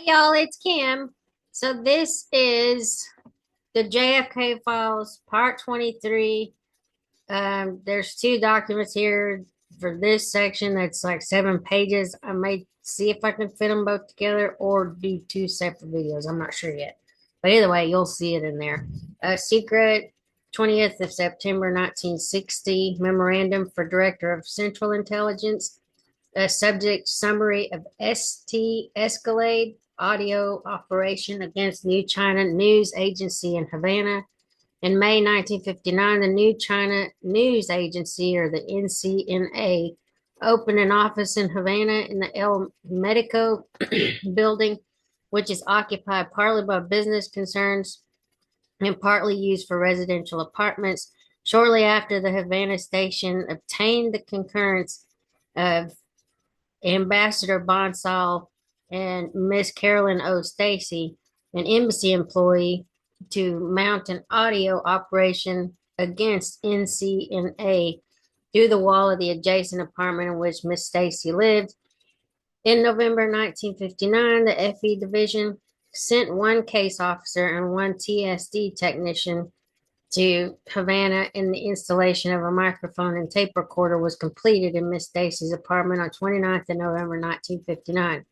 Y'all, it's Kim. So this is the JFK Files, Part 23. There's two documents here for this section that's like 7 pages. I may see if I can fit them both together or do two separate videos. I'm not sure yet. But either way, you'll see it in there. Secret 20th of September 1960 Memorandum for Director of Central Intelligence. A subject summary of ST Escalade audio operation against New China News Agency in Havana. In May 1959, the New China News Agency, or the NCNA, opened an office in Havana in the El Medico building, which is occupied partly by business concerns and partly used for residential apartments. Shortly after, the Havana station obtained the concurrence of Ambassador Bonsall and Miss Carolyn O. Stacy, an embassy employee, to mount an audio operation against NCNA through the wall of the adjacent apartment in which Miss Stacy lived. In November 1959, the FE division sent one case officer and one TSD technician to Havana, and the installation of a microphone and tape recorder was completed in Miss Stacy's apartment on 29th of November 1959.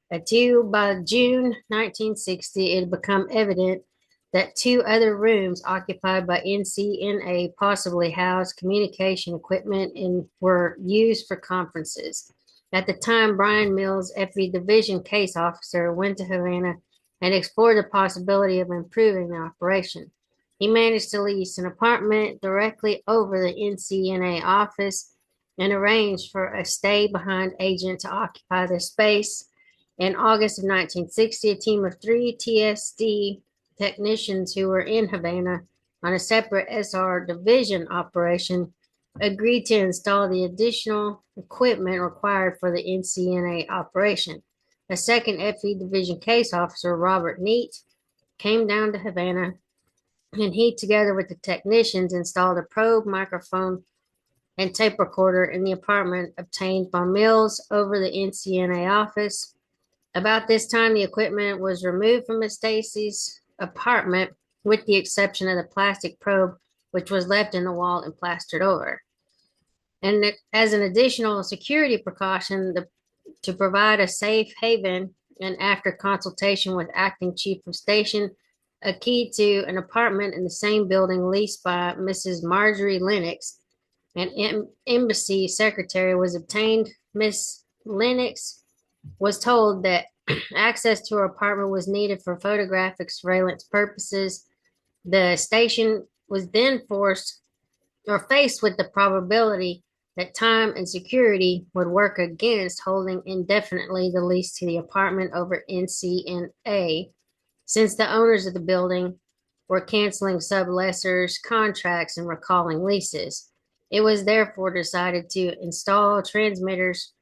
By June 1960, it had become evident that two other rooms occupied by NCNA possibly housed communication equipment and were used for conferences. At the time, Brian Mills, FE Division case officer, went to Havana and explored the possibility of improving the operation. He managed to lease an apartment directly over the NCNA office and arranged for a stay-behind agent to occupy the space. In August of 1960, a team of 3 TSD technicians who were in Havana on a separate SR division operation agreed to install the additional equipment required for the NCNA operation. A second FE division case officer, Robert Neat, came down to Havana, and he, together with the technicians, installed a probe microphone and tape recorder in the apartment obtained by Mills over the NCNA office. About this time, the equipment was removed from Miss Stacy's apartment, with the exception of the plastic probe, which was left in the wall and plastered over. And as an additional security precaution, to provide a safe haven, and after consultation with acting chief of station, a key to an apartment in the same building leased by Mrs. Marjorie Lennox, an embassy secretary, was obtained. Miss Lennox was told that access to her apartment was needed for photographic surveillance purposes. The station was then faced with the probability that time and security would work against holding indefinitely the lease to the apartment over NCNA, since the owners of the building were canceling sublessors' contracts and recalling leases. It was therefore decided to install transmitters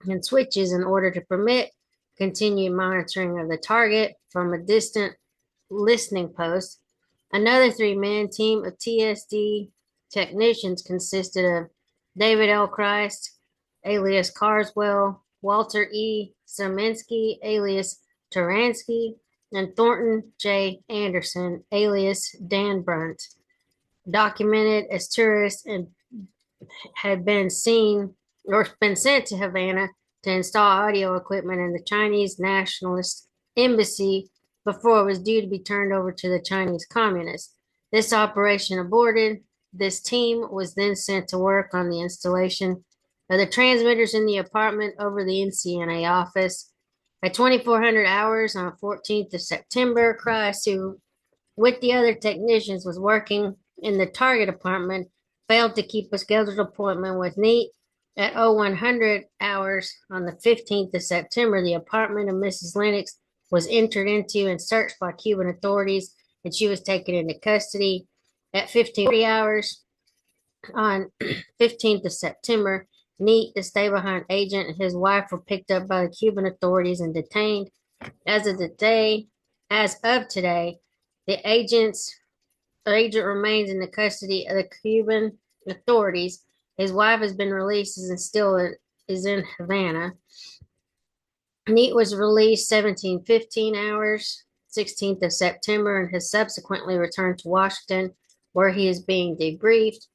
and switches in order to permit continued monitoring of the target from a distant listening post. Another three-man team of TSD technicians consisted of David L. Christ, alias Carswell, Walter E. Saminsky, alias Taransky, and Thornton J. Anderson, alias Dan Brunt, documented as tourists, and had been seen or been sent to Havana to install audio equipment in the Chinese Nationalist Embassy before it was due to be turned over to the Chinese Communists. This operation aborted. This team was then sent to work on the installation of the transmitters in the apartment over the NCNA office. At 2400 hours on 14th of September, Christ, who with the other technicians was working in the target apartment, failed to keep a scheduled appointment with Neat. At 0100 hours on the 15th of September, the apartment of Mrs. Lennox was entered into and searched by Cuban authorities, and she was taken into custody. At 1540 hours on 15th of September, Neat, the stay-behind agent, and his wife were picked up by the Cuban authorities and detained. As of today, the agent remains in the custody of the Cuban authorities. His wife has been released and still is in Havana. Neat was released 17:15 hours, 16th of September, and has subsequently returned to Washington, where he is being debriefed.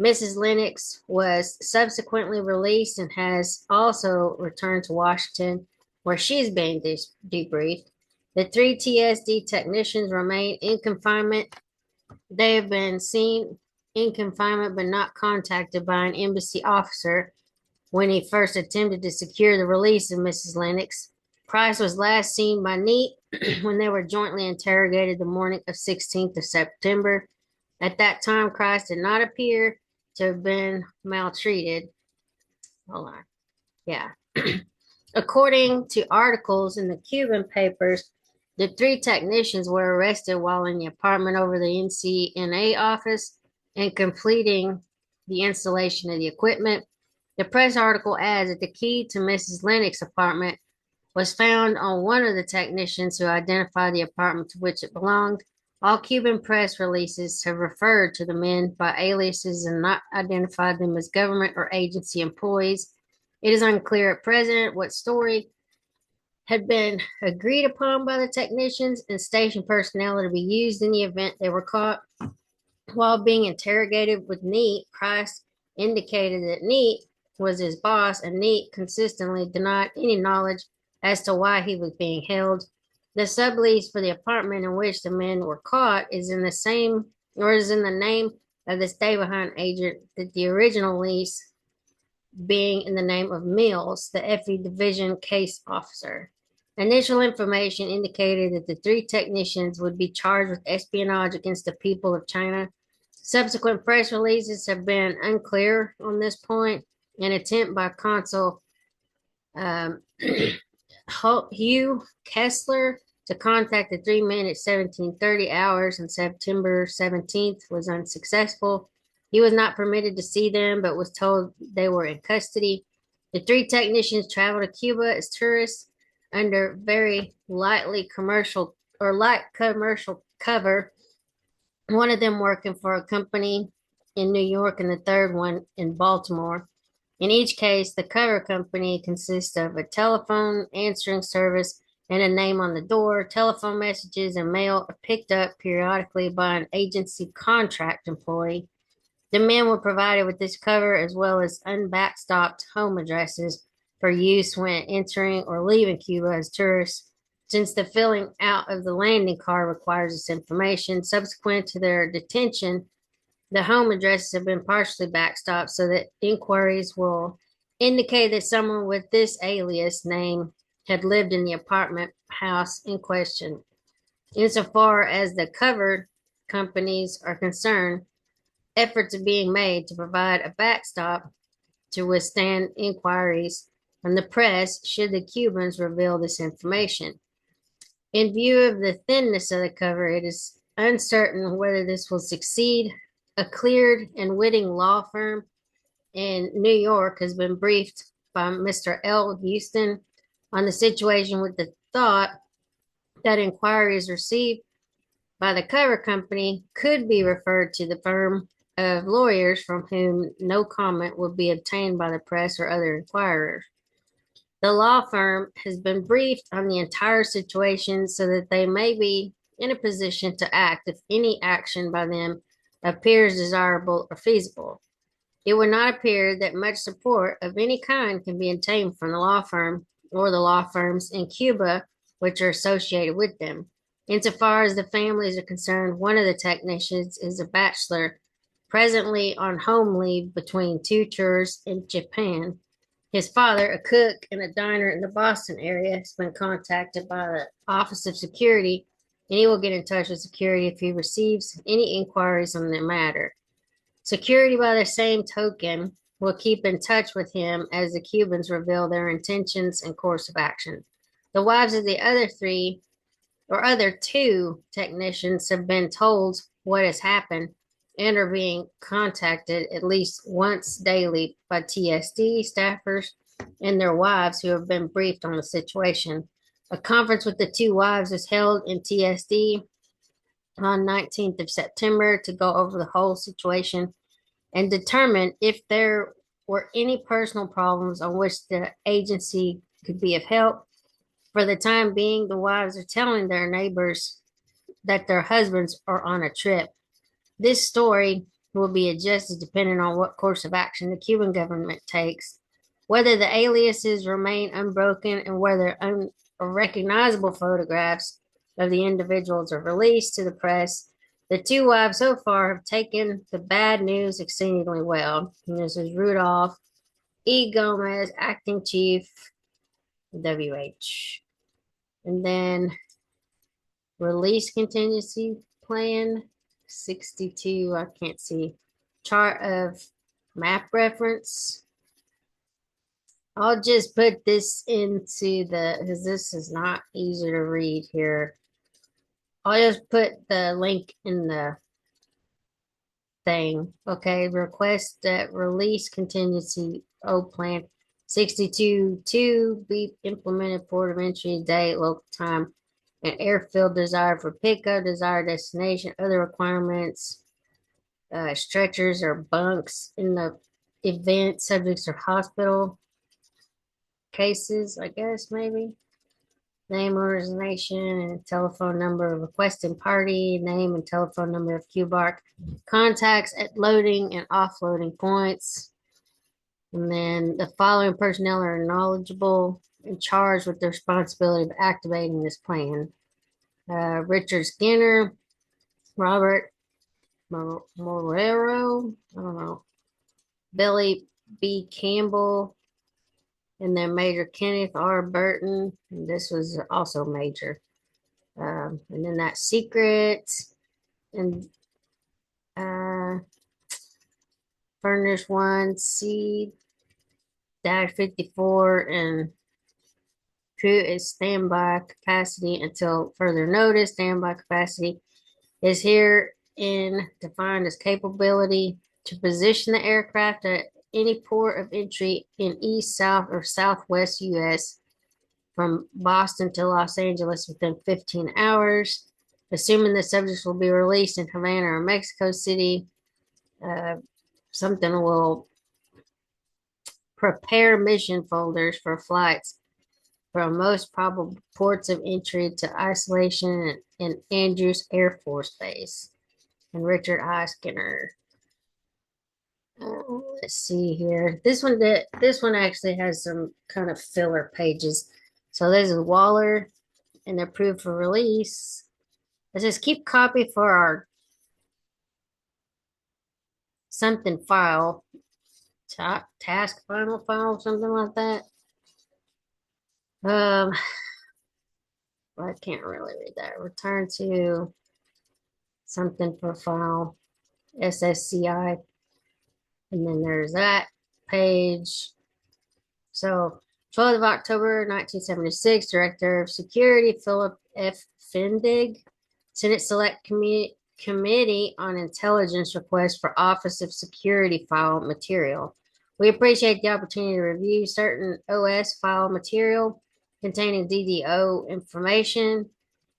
Mrs. Lennox was subsequently released and has also returned to Washington, where she is being debriefed. The three TSD technicians remain in confinement. They have been seen in confinement but not contacted by an embassy officer when he first attempted to secure the release of Mrs. Lennox. Price was last seen by Neat when they were jointly interrogated the morning of 16th of September. At that time, Price did not appear to have been maltreated. Hold on. Yeah. According to articles in the Cuban papers, the three technicians were arrested while in the apartment over the NCNA office and completing the installation of the equipment. The press article adds that the key to Mrs. Lennox's apartment was found on one of the technicians who identified the apartment to which it belonged. All Cuban press releases have referred to the men by aliases and not identified them as government or agency employees. It is unclear at present what story had been agreed upon by the technicians and station personnel to be used in the event they were caught. While being interrogated with Neat, Price indicated that Neat was his boss, and Neat consistently denied any knowledge as to why he was being held. The sublease for the apartment in which the men were caught is in the name of the stay behind agent that the original lease being in the name of Mills, the FE Division case officer. Initial information indicated that the three technicians would be charged with espionage against the people of China. Subsequent press releases have been unclear on this point. An attempt by Consul Hugh Kessler to contact the three men at 17:30 hours on September 17th was unsuccessful. He was not permitted to see them, but was told they were in custody. The three technicians traveled to Cuba as tourists under very light commercial cover. One of them working for a company in New York and the third one in Baltimore. In each case, the cover company consists of a telephone answering service and a name on the door. Telephone messages and mail are picked up periodically by an agency contract employee. The men were provided with this cover as well as unbackstopped home addresses for use when entering or leaving Cuba as tourists. Since the filling out of the landing card requires this information, subsequent to their detention, the home addresses have been partially backstopped so that inquiries will indicate that someone with this alias name had lived in the apartment house in question. Insofar as the covered companies are concerned, efforts are being made to provide a backstop to withstand inquiries from the press should the Cubans reveal this information. In view of the thinness of the cover, it is uncertain whether this will succeed. A cleared and witting law firm in New York has been briefed by Mr. L. Houston on the situation with the thought that inquiries received by the cover company could be referred to the firm of lawyers from whom no comment would be obtained by the press or other inquirers. The law firm has been briefed on the entire situation so that they may be in a position to act if any action by them appears desirable or feasible. It would not appear that much support of any kind can be obtained from the law firm or the law firms in Cuba which are associated with them. Insofar as the families are concerned, one of the technicians is a bachelor presently on home leave between two tours in Japan. His father, a cook in a diner in the Boston area, has been contacted by the Office of Security, and he will get in touch with security if he receives any inquiries on the matter. Security, by the same token, will keep in touch with him as the Cubans reveal their intentions and course of action. The wives of the other two technicians have been told what has happened and are being contacted at least once daily by TSD staffers and their wives who have been briefed on the situation. A conference with the two wives was held in TSD on 19th of September to go over the whole situation and determine if there were any personal problems on which the agency could be of help. For the time being, the wives are telling their neighbors that their husbands are on a trip. This story will be adjusted depending on what course of action the Cuban government takes, whether the aliases remain unbroken, and whether unrecognizable photographs of the individuals are released to the press. The two wives so far have taken the bad news exceedingly well. And this is Rudolph E. Gomez, acting chief, WH. And then release contingency plan 62. I can't see. Chart of map reference. I'll just put this into because this is not easy to read here. I'll just put the link in the thing. Okay, request that release contingency plan 62 to be implemented, port of entry, date, local time, and airfield desired for pickup, desired destination, other requirements, stretchers or bunks in the event, subjects or hospital cases, I guess, maybe. Name, organization, and telephone number of requesting party, name and telephone number of QBARC contacts at loading and offloading points. And then the following personnel are knowledgeable and charged with the responsibility of activating this plan. Richard Skinner, Robert Morero, I don't know, Billy B. Campbell, and then Major Kenneth R. Burton. And this was also Major. And then that secret and furnace 1C dash 54 and crew is standby capacity until further notice. Standby capacity is here in defined as capability to position the aircraft at any port of entry in east, south, or southwest U.S. from Boston to Los Angeles within 15 hours, assuming the subjects will be released in Havana or Mexico City. Something will prepare mission folders for flights from most probable ports of entry to isolation in Andrews Air Force Base. And Richard I. Skinner. Let's see here. This one actually has some kind of filler pages. So this is Waller and approved for release. It says keep copy for our something file, task final file, something like that. I can't really read that. Return to something for file, SSCI, and then there's that page. So 12th of October 1976, Director of Security Philip F. Fendig, Senate Select Committee on Intelligence request for Office of Security file material. We appreciate the opportunity to review certain OS file material containing DDO information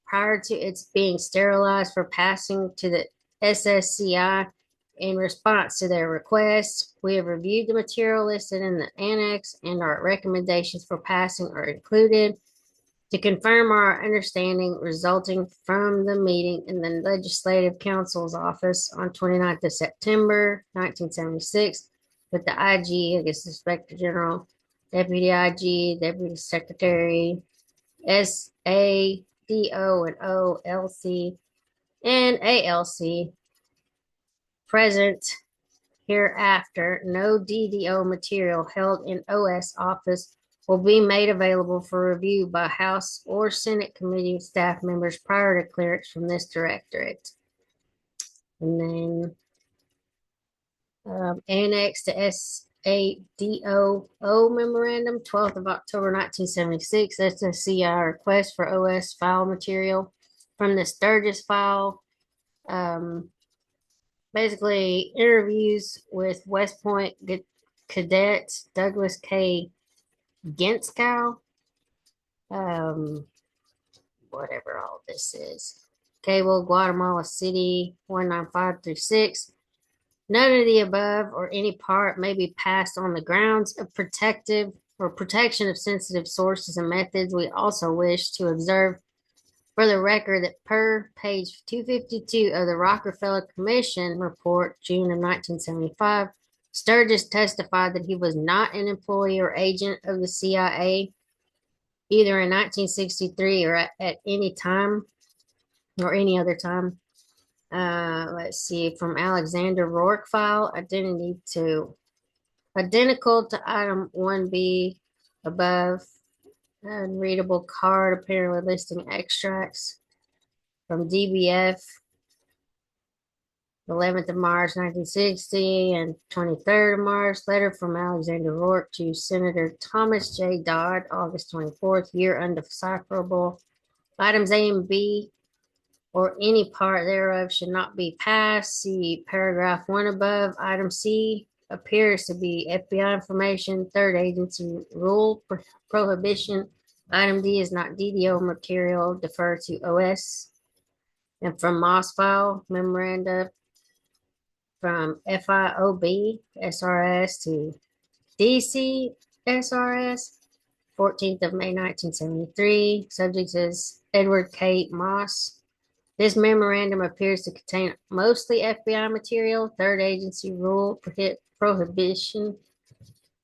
prior to its being sterilized for passing to the SSCI. In response to their request, we have reviewed the material listed in the annex and our recommendations for passing are included. To confirm our understanding resulting from the meeting in the Legislative Council's office on 29th of September 1976 with the IG, I guess the Inspector General, Deputy IG, Deputy Secretary, SADO and OLC, and ALC present hereafter, no DDO material held in OS office will be made available for review by House or Senate committee staff members prior to clearance from this directorate. And then annex to SADO memorandum, 12th of October 1976, SSCI request for OS file material from the Sturgis file. Basically, interviews with West Point cadet Douglas K. Genskow, whatever all this is. Cable, Guatemala City, 19536. None of the above or any part may be passed on the grounds of protective or protection of sensitive sources and methods. We also wish to observe for the record that per page 252 of the Rockefeller Commission report, June of 1975, Sturgis testified that he was not an employee or agent of the CIA either in 1963 or at any time or any other time. Let's see, from Alexander Rourke file, identical to item 1B above, unreadable card apparently listing extracts from DBF, 11th of March 1960 and 23rd of March, letter from Alexander Rourke to Senator Thomas J. Dodd, August 24th, year undecipherable. Items A and B or any part thereof should not be passed. See paragraph 1 above. Item C appears to be FBI information, third agency rule prohibition. Item D is not DDO material, defer to OS. And from Moss file, memoranda from FIOB SRS to DC SRS, 14th of May 1973. Subject is Edward K. Moss. This memorandum appears to contain mostly FBI material, third agency rule prohibition.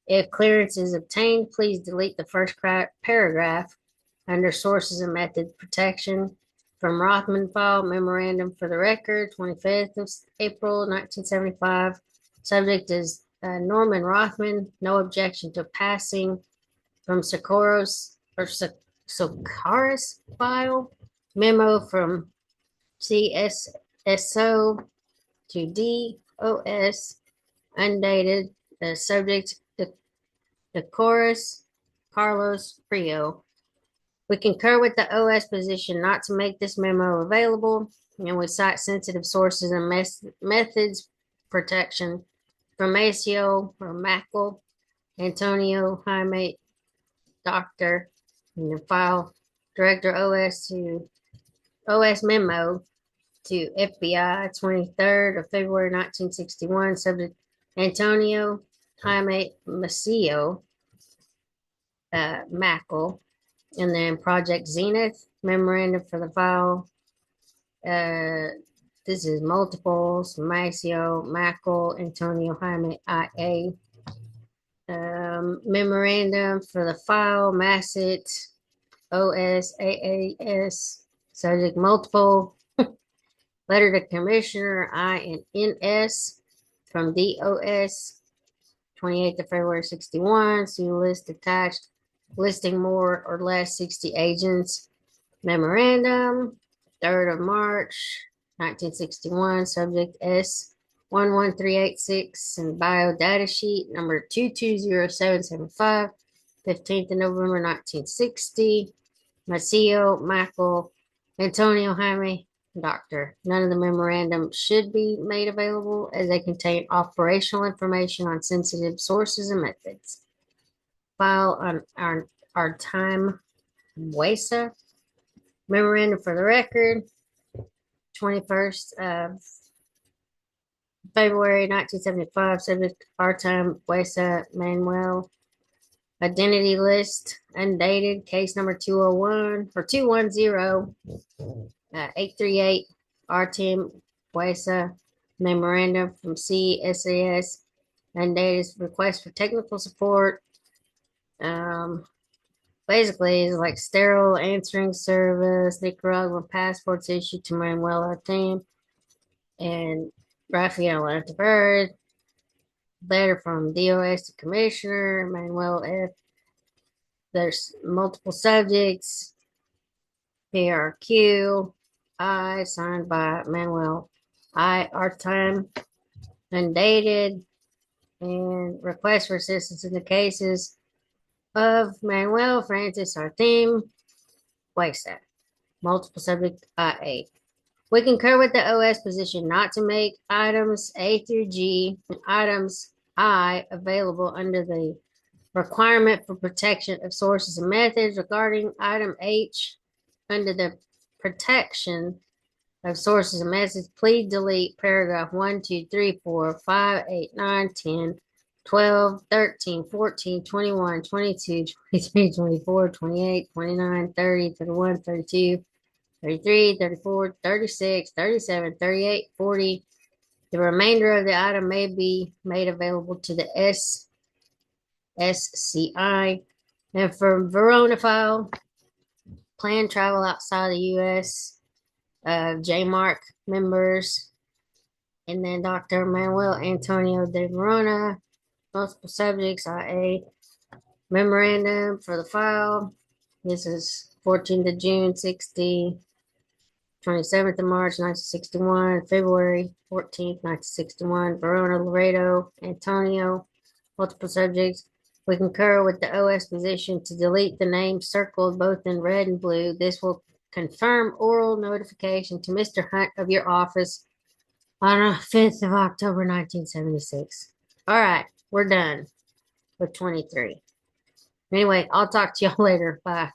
If clearance is obtained, please delete the first paragraph under sources and method protection. From Rothman file, memorandum for the record, 25th of April 1975. Subject is Norman Rothman. No objection to passing. From Socorro's or Socorro's file, memo from CSSO to DOS, undated. The subject, the chorus, Carlos Frio. We concur with the OS position not to make this memo available, and we cite sensitive sources and methods protection from Maceo or Mackel, Antonio Jaime, Doctor, and the file Director OS to OS memo to FBI 23rd of February 1961, subject Antonio Jaime Maceo, Mackel. And then Project Zenith, memorandum for the file. This is multiples, Maceo, Mackel, Antonio Jaime, IA. Memorandum for the file, Massett, OS, AAS, subject multiple. Letter to Commissioner, I and NS from DOS, 28th of February 61. See list attached, listing more or less 60 agents. Memorandum, 3rd of March, 1961, subject S11386 and bio data sheet number 220775, 15th of November 1960. Maceo, Mackel, Antonio Jaime, Doctor. None of the memorandum should be made available as they contain operational information on sensitive sources and methods. File on our time WASA. Memorandum for the record, 21st of February 1975, subject our time WASA Manuel. Identity list, undated, case number 201 or 210 838 RTM WASA. Memorandum from CSAS, undated, request for technical support. Basically, it's like sterile answering service, Nicaraguan passports issued to Manuel Artem and Rafael Anteverd. Letter from DOS to Commissioner Manuel F. There's multiple subjects. PRQ, I, signed by Manuel I. Artem, undated, and request for assistance in the cases of Manuel Francis Artem, WASA. Multiple subject IA. We concur with the OS position not to make items A through G and items I available under the requirement for protection of sources and methods. Regarding item H, under the protection of sources and methods, please delete paragraph 1, 2, 3, 4, 5, 8, 9, 10, 12, 13, 14, 21, 22, 23, 24, 28, 29, 30, 31, 32, 33, 34, 36, 37, 38, 40. The remainder of the item may be made available to the SCI. And for Verona file, plan travel outside the U.S. JMark members, and then Dr. Manuel Antonio de Verona, multiple subjects, IA memorandum for the file. This is 14th of June, 60, 27th of March, 1961, February 14th, 1961, Verona, Laredo, Antonio, multiple subjects. We concur with the OS position to delete the names circled both in red and blue. This will confirm oral notification to Mr. Hunt of your office on the 5th of October, 1976. All right, we're done with 23. Anyway, I'll talk to y'all later. Bye.